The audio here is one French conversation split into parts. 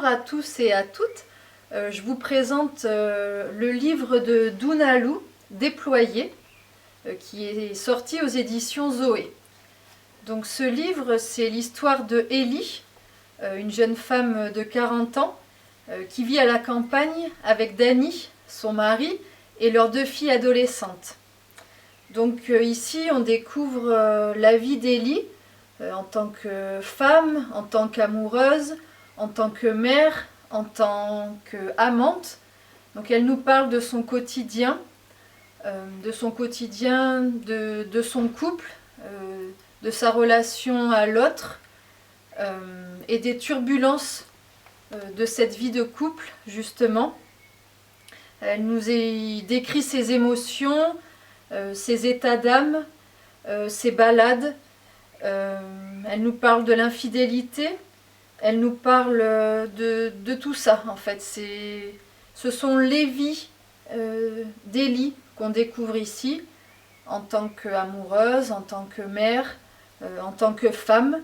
à tous et à toutes. Je vous présente le livre de Dounalu, Déployé, qui est sorti aux éditions Zoé. Donc ce livre, c'est l'histoire de Ellie, une jeune femme de 40 ans qui vit à la campagne avec Danny, son mari, et leurs 2 filles adolescentes. Donc ici, on découvre la vie d'Ellie en tant que femme, en tant qu'amoureuse, en tant que mère, en tant qu'amante. Donc elle nous parle de son quotidien, de son couple, de sa relation à l'autre et des turbulences de cette vie de couple, justement. Elle nous décrit ses émotions, ses états d'âme, ses balades. Elle nous parle de l'infidélité, elle nous parle de tout ça en fait. Ce sont les vies d'Ellie qu'on découvre ici, en tant qu'amoureuse, en tant que mère, en tant que femme.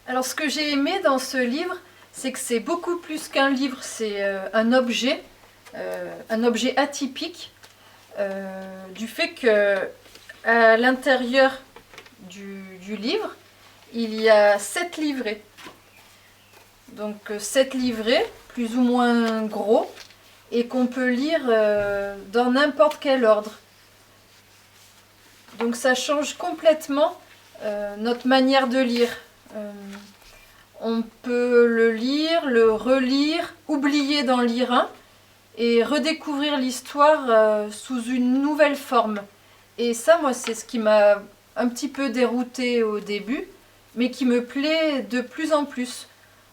Alors ce que j'ai aimé dans ce livre, c'est que c'est beaucoup plus qu'un livre, c'est un objet atypique, du fait que à l'intérieur du livre, il y a 7 livrets. Donc 7 livrets, plus ou moins gros, et qu'on peut lire dans n'importe quel ordre. Donc ça change complètement notre manière de lire. On peut le lire, le relire, oublier d'en lire un, et redécouvrir l'histoire sous une nouvelle forme. Et ça, moi, c'est ce qui m'a un petit peu déroutée au début, mais qui me plaît de plus en plus.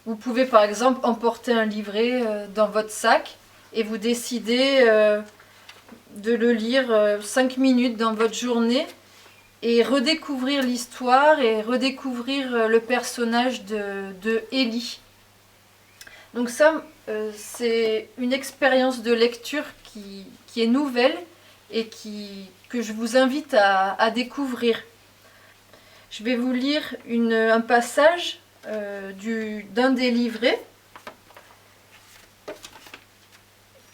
Vous pouvez par exemple emporter un livret dans votre sac et vous décidez de le lire 5 minutes dans votre journée et redécouvrir l'histoire et redécouvrir le personnage de Ellie. Donc ça, c'est une expérience de lecture qui est nouvelle et que je vous invite à découvrir. Je vais vous lire un passage d'un des livrets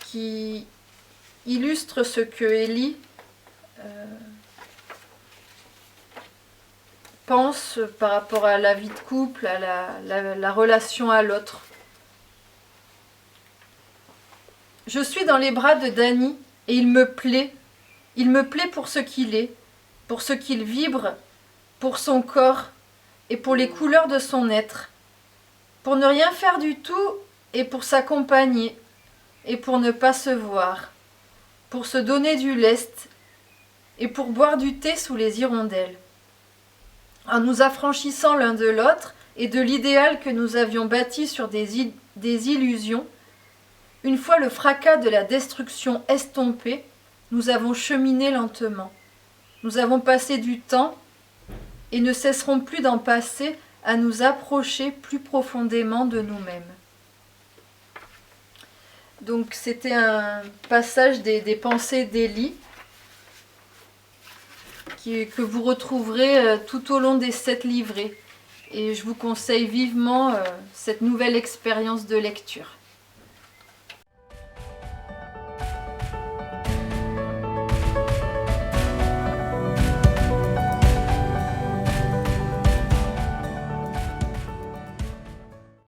qui illustre ce que Ellie pense par rapport à la vie de couple, à la relation à l'autre. Je suis dans les bras de Danny et il me plaît. Il me plaît pour ce qu'il est, pour ce qu'il vibre, pour son corps et pour les couleurs de son être. Pour ne rien faire du tout et pour s'accompagner et pour ne pas se voir. Pour se donner du lest et pour boire du thé sous les hirondelles. En nous affranchissant l'un de l'autre et de l'idéal que nous avions bâti sur des illusions, une fois le fracas de la destruction estompé, nous avons cheminé lentement. Nous avons passé du temps et ne cesserons plus d'en passer à nous approcher plus profondément de nous-mêmes. Donc c'était un passage des pensées d'Ellie que vous retrouverez tout au long des 7 livrets. Et je vous conseille vivement cette nouvelle expérience de lecture.